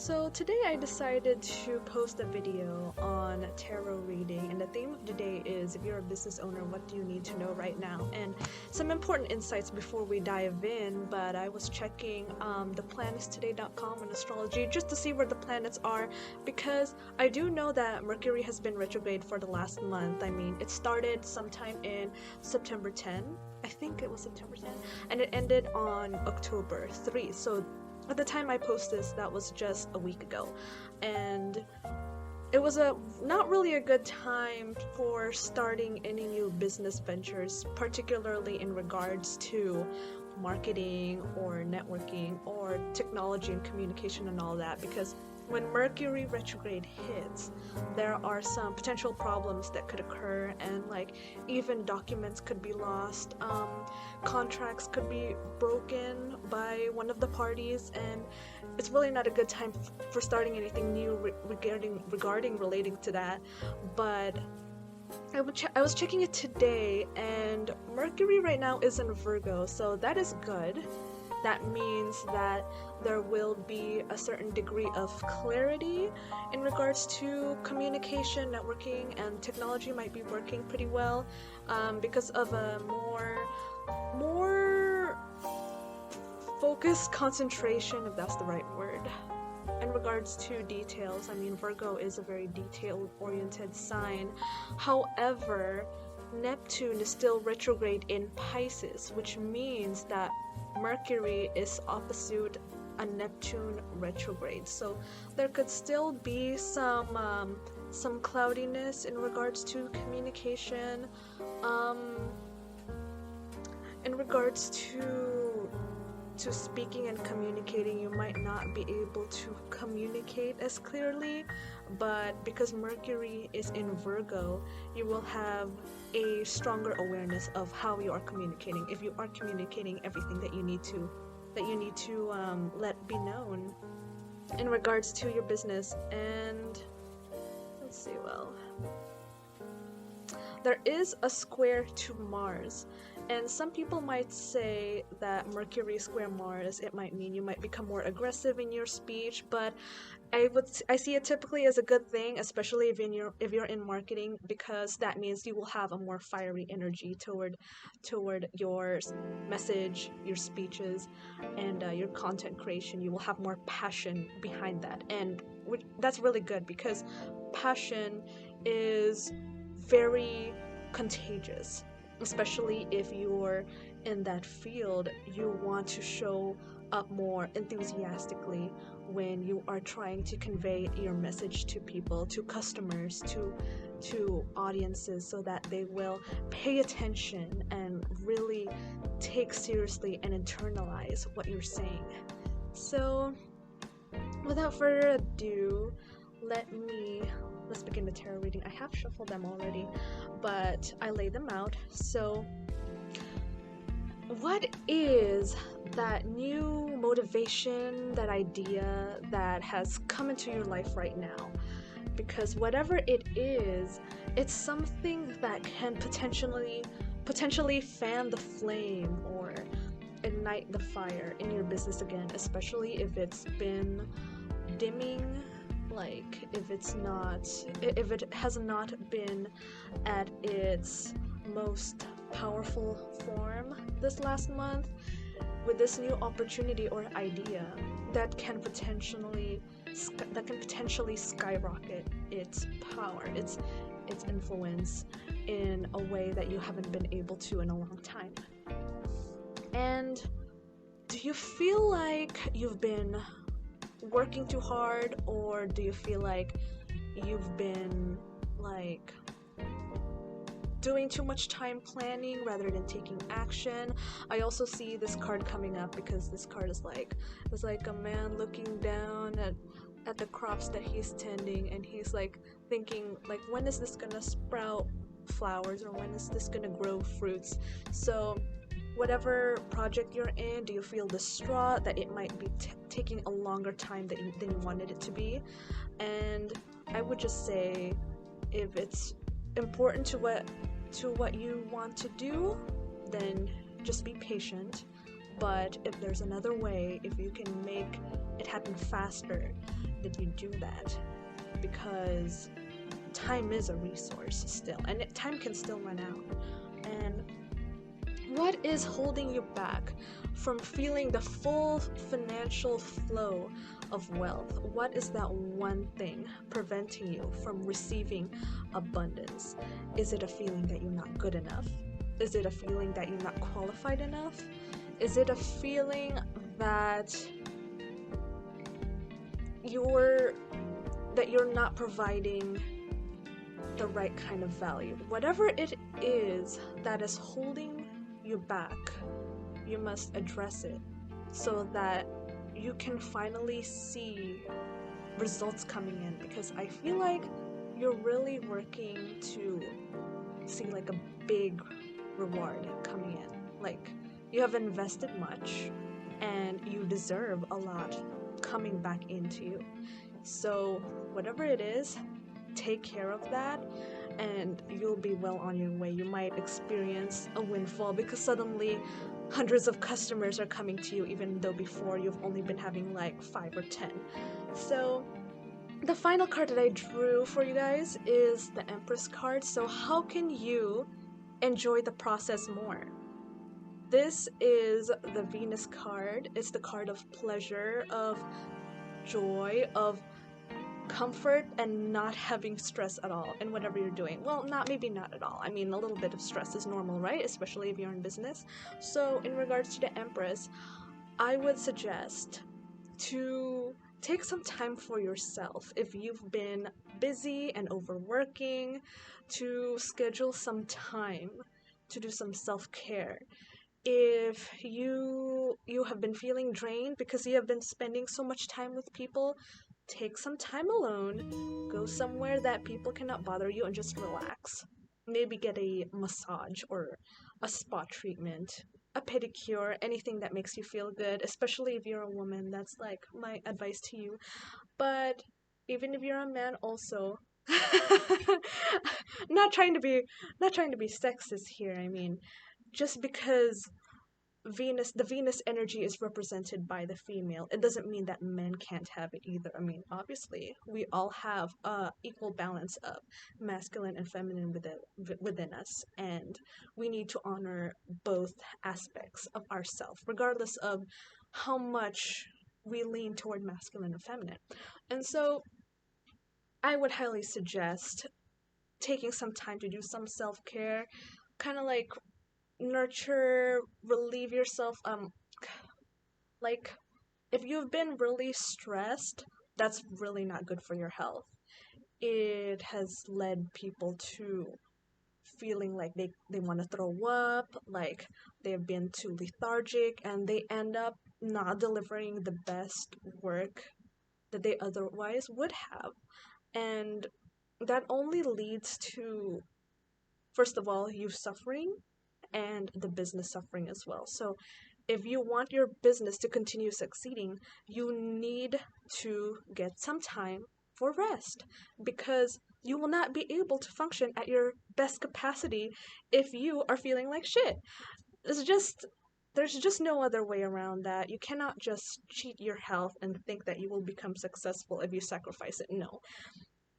So today I decided to post a video on tarot reading, and the theme of the day is, if you're a business owner, what do you need to know right now? And some important insights before we dive in, but I was checking theplanetstoday.com and astrology just to see where the planets are, because I do know that Mercury has been retrograde for the last month. I mean, it started sometime in September 10, I think it was September 10, and it ended on October 3. So at the time I post this, that was just a week ago, and it was not really a good time for starting any new business ventures, particularly in regards to marketing or networking or technology and communication and all that, because when Mercury retrograde hits, there are some potential problems that could occur, and even documents could be lost, contracts could be broken by one of the parties, and it's really not a good time for starting anything new regarding relating to that. But I was checking it today, and Mercury right now is in Virgo, so that is good. That means that there will be a certain degree of clarity in regards to communication, networking, and technology might be working pretty well because of a more focused concentration, if that's the right word, in regards to details. I mean, Virgo is a very detail-oriented sign. However, Neptune is still retrograde in Pisces, which means that Mercury is opposite a Neptune retrograde, so there could still be some cloudiness in regards to communication, in regards to speaking and communicating. You might not be able to communicate as clearly, but because Mercury is in Virgo, you will have a stronger awareness of how you are communicating, if you are communicating everything that you need to let be known in regards to your business. And let's see, well, there is a square to Mars, and some people might say that Mercury square Mars, it might mean you might become more aggressive in your speech, but I see it typically as a good thing, especially if you're in marketing, because that means you will have a more fiery energy toward your message, your speeches, and your content creation. You will have more passion behind that, and that's really good, because passion is very contagious, especially if you're in that field. You want to show up more enthusiastically when you are trying to convey your message to people, to customers, to audiences, so that they will pay attention and really take seriously and internalize what you're saying. So without further ado, let's begin the tarot reading. I have shuffled them already, but I laid them out. So what is that new motivation, that idea that has come into your life right now? Because whatever it is, it's something that can potentially fan the flame or ignite the fire in your business again, especially if it's been dimming, if it has not been at its most powerful form this last month. With this new opportunity or idea that can potentially skyrocket its power, its influence, in a way that you haven't been able to in a long time. And do you feel like you've been working too hard, or do you feel like you've been doing too much time planning rather than taking action? I also see this card coming up, because this card is like a man looking down at the crops that he's tending, and he's thinking, when is this gonna sprout flowers, or when is this gonna grow fruits? So whatever project you're in, do you feel distraught that it might be taking a longer time than you wanted it to be? And I would just say, if it's important to what you want to do, then just be patient. But if there's another way, if you can make it happen faster, that you do that, because time is a resource still, and time can still run out. And what is holding you back from feeling the full financial flow of wealth? What is that one thing preventing you from receiving abundance? Is it a feeling that you're not good enough? Is it a feeling that you're not qualified enough? Is it a feeling that you're not providing the right kind of value? Whatever it is that is holding you back, you must address it so that you can finally see results coming in, because I feel like you're really working to see like a big reward coming in. Like, you have invested much and you deserve a lot coming back into you. So whatever it is, take care of that and you'll be well on your way. You might experience a windfall because suddenly hundreds of customers are coming to you, even though before you've only been having like 5 or 10. So the final card that I drew for you guys is the Empress card. So how can you enjoy the process more? This is the Venus card. It's the card of pleasure, of joy, of comfort, and not having stress at all in whatever you're doing. Well, maybe not at all. I mean, a little bit of stress is normal, right? Especially if you're in business. So in regards to the Empress, I would suggest to take some time for yourself. If you've been busy and overworking, to schedule some time to do some self-care. If you have been feeling drained because you have been spending so much time with people, take some time alone, go somewhere that people cannot bother you and just relax. Maybe get a massage or a spa treatment, a pedicure, anything that makes you feel good, especially if you're a woman. That's like my advice to you. But even if you're a man also, not trying to be sexist here. I mean, just because the Venus energy is represented by the female, it doesn't mean that men can't have it either. I mean, obviously, we all have a equal balance of masculine and feminine within us, and we need to honor both aspects of ourselves, regardless of how much we lean toward masculine and feminine. And so, I would highly suggest taking some time to do some self-care, kind of like nurture, relieve yourself. Like, if you've been really stressed, that's really not good for your health. It has led people to feeling like they want to throw up, like they've been too lethargic, and they end up not delivering the best work that they otherwise would have. And that only leads to, first of all, you suffering and the business suffering as well. So if you want your business to continue succeeding, you need to get some time for rest, because you will not be able to function at your best capacity if you are feeling like shit. There's just no other way around that. You cannot just cheat your health and think that you will become successful if you sacrifice it. No.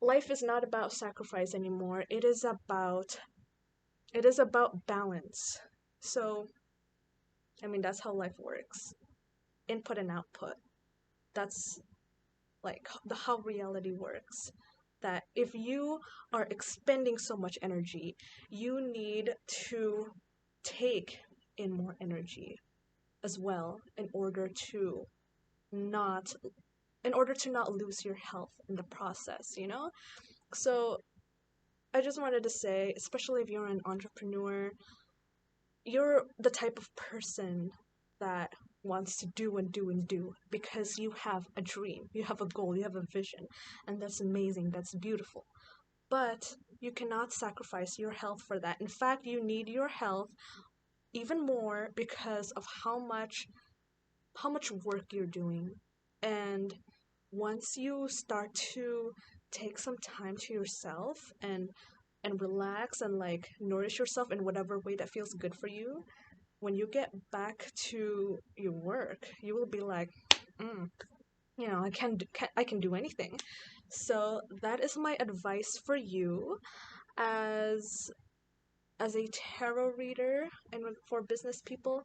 Life is not about sacrifice anymore. It is about balance. So, I mean, that's how life works. Input and output. That's like how reality works. That if you are expending so much energy, you need to take in more energy as well not in order to not lose your health in the process, you know? So, I just wanted to say, especially if you're an entrepreneur, you're the type of person that wants to do and do and do because you have a dream, you have a goal, you have a vision, and that's amazing, that's beautiful. But you cannot sacrifice your health for that. In fact, you need your health even more because of how much work you're doing. And once you start to take some time to yourself and relax and like nourish yourself in whatever way that feels good for you, when you get back to your work, you will be like, mm, I can do anything. So that is my advice for you as a tarot reader and for business people.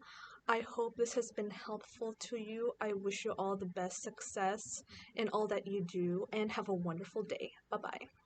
I hope this has been helpful to you. I wish you all the best success in all that you do and have a wonderful day. Bye bye.